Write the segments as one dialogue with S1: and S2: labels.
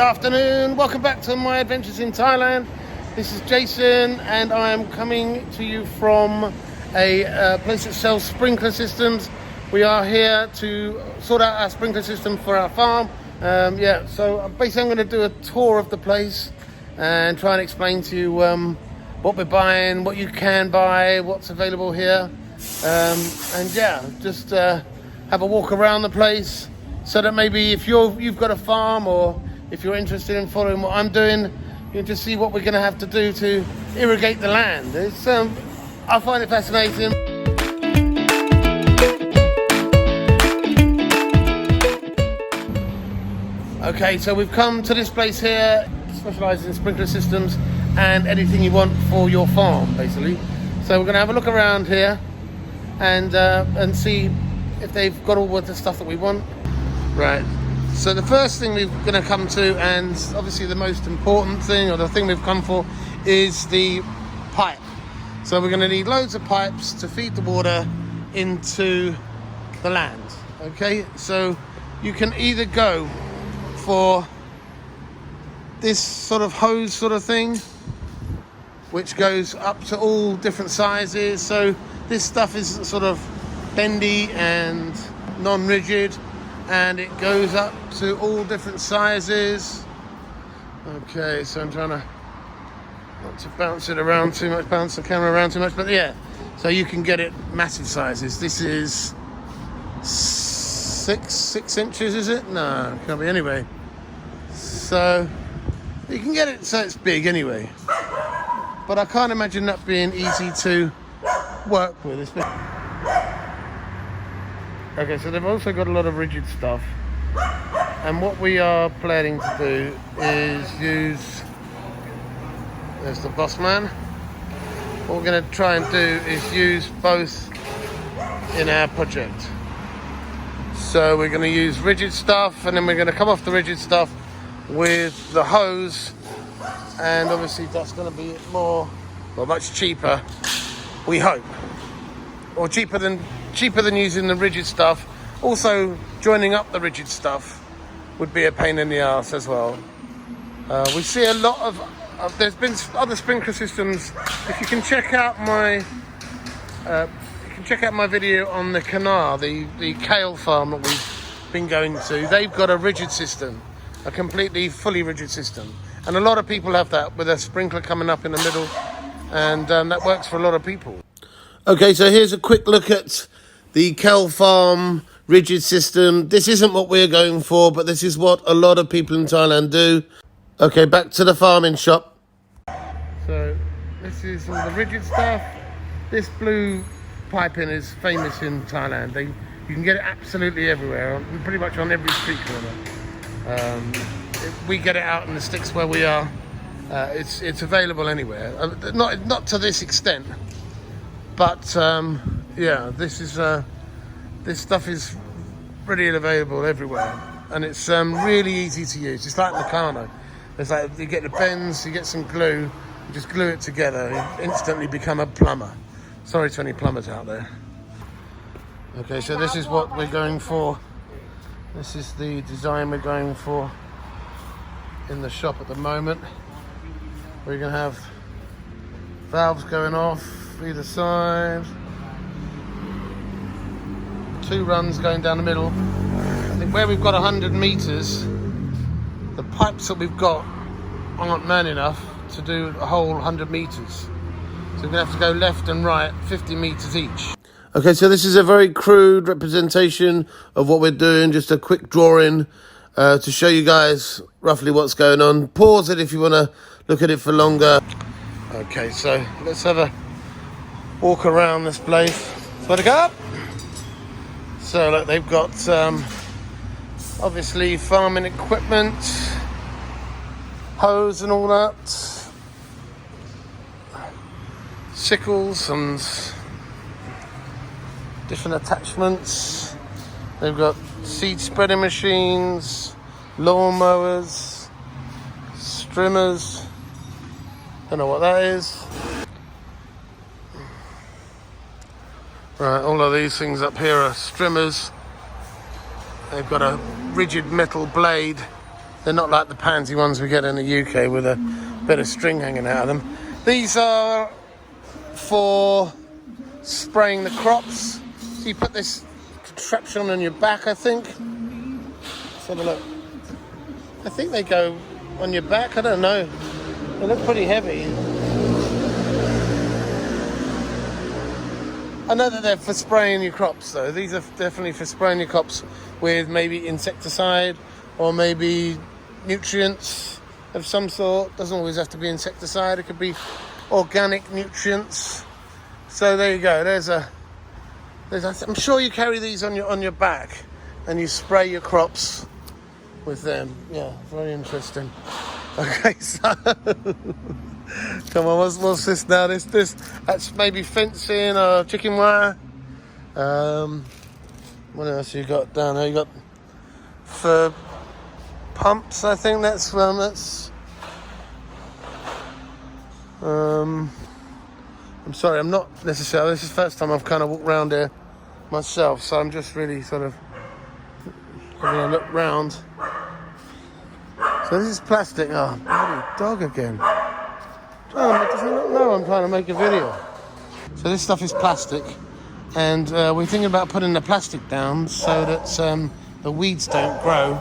S1: Good afternoon, welcome back to my adventures in Thailand. This is Jason and I am coming to you from a place that sells sprinkler systems. We are here to sort out our sprinkler system for our farm. So basically I'm going to do a tour of the place and try and explain to you what we're buying, what you can buy, what's available here. Just have a walk around the place so that maybe if you've got a farm or if you're interested in following what I'm doing, you can just see what we're going to have to do to irrigate the land. It's, I find it fascinating. Okay, so we've come to this place here, specialised in sprinkler systems and anything you want for your farm, basically. So we're going to have a look around here and see if they've got all of the stuff that we want. Right. So the first thing we're going to come to, and obviously the most important thing, or the thing we've come for, is the pipe. So we're going to need loads of pipes to feed the water into the land. Okay, so you can either go for this sort of hose sort of thing, which goes up to all different sizes. So this stuff is sort of bendy and non-rigid, and it goes up to all different sizes. Okay, so I'm trying to not to bounce it around too much, bounce the camera around too much, but yeah, so you can get it massive sizes. This is six inches, is it? No, it can't be anyway. So you can get it so it's big anyway, but I can't imagine that being easy to work with. Okay, so they've also got a lot of rigid stuff, and what we are planning to do is use, there's the boss man. What we're going to try and do is use both in our project. So we're going to use rigid stuff, and then we're going to come off the rigid stuff with the hose, and obviously that's going to be much cheaper, we hope, or cheaper than using the rigid stuff. Also, joining up the rigid stuff would be a pain in the arse as well. We see a lot of there's been other sprinkler systems. If you can check out my video on the canal, the kale farm that we've been going to. They've got a rigid system, a completely fully rigid system, and a lot of people have that with a sprinkler coming up in the middle, and that works for a lot of people. Okay, so here's a quick look at the kale farm rigid system. This isn't what we're going for, but this is what a lot of people in Thailand do. Okay, back to the farming shop. So this is all the rigid stuff. This blue piping is famous in Thailand. You can get it absolutely everywhere, pretty much on every street corner. We get it out in the sticks where we are. It's available anywhere. Not to this extent, but this stuff is really available everywhere, and it's really easy to use. It's like Meccano. It's like you get the bends, you get some glue, you just glue it together, you instantly become a plumber. Sorry to any plumbers out there. Okay, so this is what we're going for. This is the design we're going for in the shop at the moment. We're going to have valves going off either side, 2 runs going down the middle. I think where we've got 100 meters, the pipes that we've got aren't man enough to do a whole 100 meters. So we're going to have to go left and right 50 meters each. Okay, so this is a very crude representation of what we're doing, just a quick drawing to show you guys roughly what's going on. Pause it if you want to look at it for longer. Okay, so let's have a walk around this place. Buttercup. So look, they've got obviously farming equipment, hose and all that, sickles and different attachments. They've got seed spreading machines, lawn mowers, strimmers. Don't know what that is. Right, all of these things up here are strimmers. They've got a rigid metal blade They're not like the pansy ones we get in the UK with a bit of string hanging out of them. These are for spraying the crops. So you put this contraption on your back, I think. Let's have a look. I think they go on your back, I don't know. They look pretty heavy. I know that they're for spraying your crops though. These are definitely for spraying your crops with maybe insecticide or maybe nutrients of some sort. Doesn't always have to be insecticide, it could be organic nutrients. So there you go, I'm sure you carry these on your back and you spray your crops with them. Yeah, very interesting. Okay, so come on, what's this now? That's maybe fencing or chicken wire. What else you got down there? You got for pumps, I think that's I'm sorry, I'm not necessarily, this is the first time I've kind of walked around here myself, so I'm just really sort of having a look round. So this is plastic. Oh, bloody dog again. Oh, does he not know I'm trying to make a video? So this stuff is plastic, and we're thinking about putting the plastic down so that the weeds don't grow.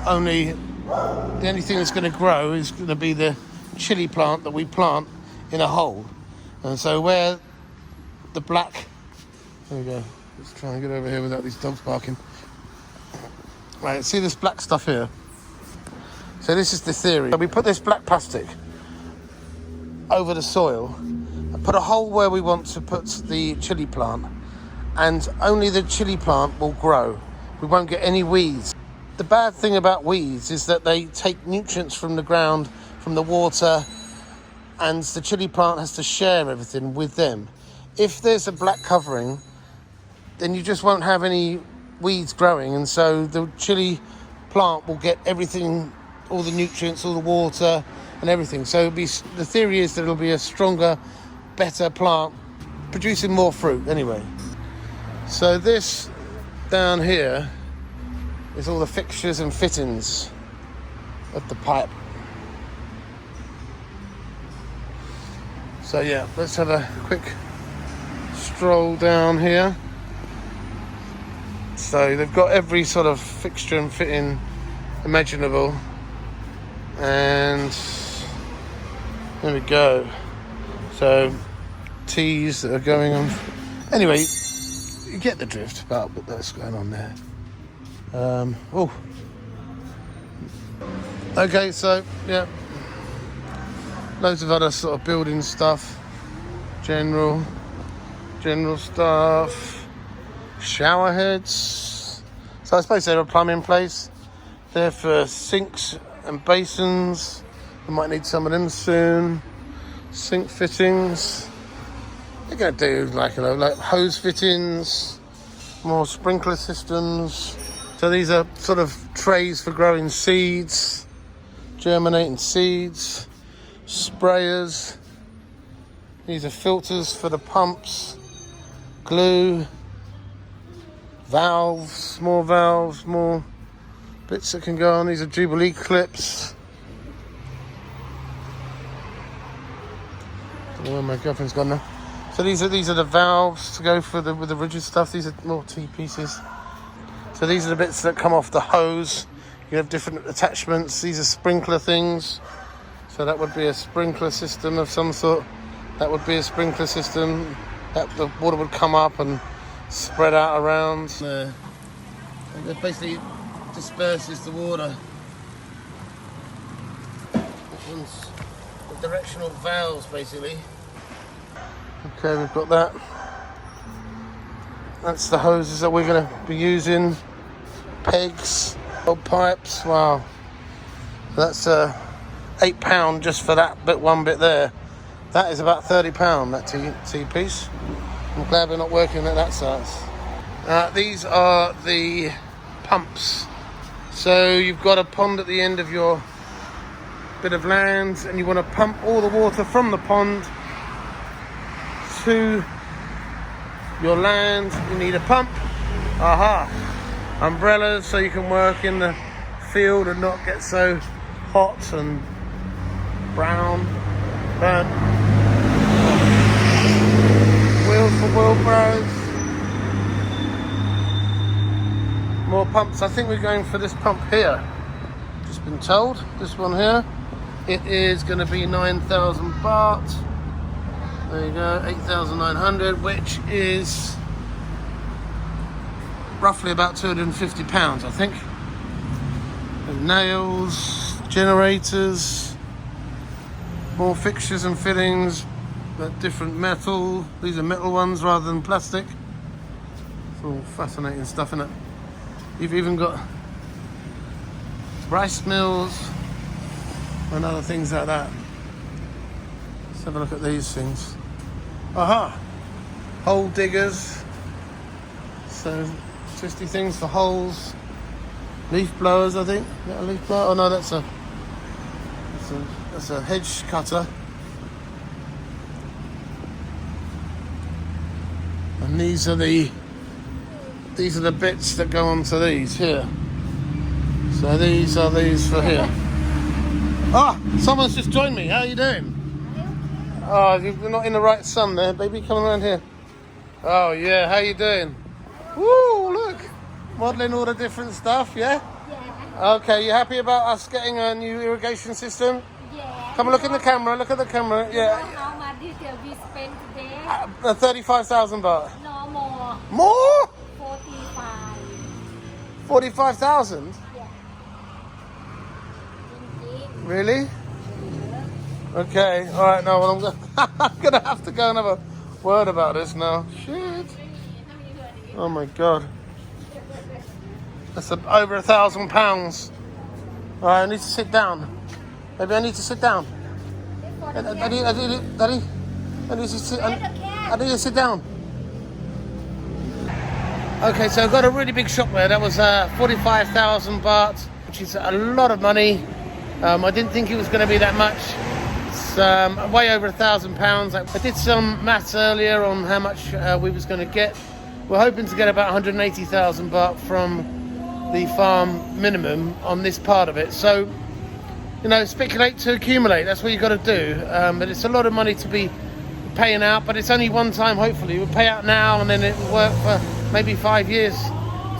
S1: The only thing that's going to grow is going to be the chili plant that we plant in a hole. And so where the black... There we go. Let's try and get over here without these dogs barking. Right, see this black stuff here? So this is the theory. So we put this black plastic over the soil, put a hole where we want to put the chili plant, and only the chili plant will grow. We won't get any weeds. The bad thing about weeds is that they take nutrients from the ground, from the water, and the chili plant has to share everything with them. If there's a black covering, then you just won't have any weeds growing, and so the chili plant will get everything, all the nutrients, all the water and everything. So the theory is that it'll be a stronger, better plant, producing more fruit anyway. So this down here is all the fixtures and fittings of the pipe. So yeah, let's have a quick stroll down here. So they've got every sort of fixture and fitting imaginable, and there we go. So T's that are going on. Anyway, you get the drift about what that's going on there. Okay, so yeah, loads of other sort of building stuff, general stuff, shower heads. So I suppose they're a plumbing place. They're for sinks and basins. We might need some of them soon. Sink fittings. They're going to do like hose fittings, more sprinkler systems. So these are sort of trays for growing seeds, germinating seeds, sprayers. These are filters for the pumps, glue, valves, more bits that can go on. These are Jubilee clips. Don't know where my girlfriend's gone now. So these are the valves to go for with the rigid stuff. These are more T-pieces. So these are the bits that come off the hose. You have different attachments. These are sprinkler things. So that would be a sprinkler system of some sort. That would be a sprinkler system. That the water would come up and spread out around. It basically disperses the water. This one's the directional valves, basically. Okay, we've got that. That's the hoses that we're going to be using. Pegs, old pipes. Wow, that's £8 just for that bit, one bit there. That is about £30, that T-piece. I'm glad we're not working at that size. These are the pumps. So you've got a pond at the end of your bit of land, and you want to pump all the water from the pond to your land. You need a pump. Umbrellas so you can work in the field and not get so hot and brown, burnt. Wheels for wheelbarrows. More pumps. I think we're going for this pump here. Just been told. This one here. It is going to be 9,000 baht. There you go, 8,900, which is roughly about 250 pounds, I think. And nails, generators, more fixtures and fittings, but different metal. These are metal ones rather than plastic. It's all fascinating stuff, isn't it? You've even got rice mills and other things like that. Let's have a look at these things. Aha! Hole diggers. So, twisty things for holes. Leaf blowers, I think. Is that a leaf blower? Oh no, that's a hedge cutter. And these are the bits that go onto these here. So these are these for here. Ah, someone's just joined me. How are you doing? Oh, you're not in the right sun there, baby. Come around here. Oh yeah, how you doing? Woo, look. Modelling all the different stuff, yeah? Yeah. Okay, you happy about us getting a new irrigation system? Yeah. Come and look in the camera, look at the camera. Yeah.
S2: How much did we spend today?
S1: 35,000 baht.
S2: No more.
S1: More?
S2: 45.
S1: 45,000?
S2: Yeah.
S1: Really? Okay, alright, no, well, I'm gonna have to go and have a word about this now. Shit. Oh my god. That's over £1,000. Alright, I need to sit down. Maybe I need to sit down. I need to sit down. Okay, so I've got a really big shop there. That was 45,000 baht, which is a lot of money. I didn't think it was going to be that much. It's way over £1,000. I did some maths earlier on how much we was going to get. We're hoping to get about 180,000 baht from the farm minimum on this part of it. So, you know, speculate to accumulate. That's what you've got to do. But it's a lot of money to be paying out, but it's only one time, hopefully. We'll pay out now and then it will work for maybe 5 years.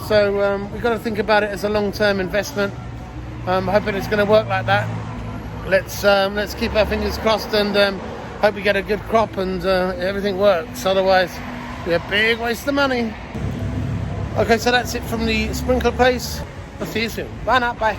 S1: So we've got to think about it as a long-term investment. I'm hoping it's going to work like that. Let's keep our fingers crossed and hope we get a good crop and everything works. Otherwise, it'll be a big waste of money. Okay, so that's it from the sprinkler place. I'll see you soon. Bye now, bye.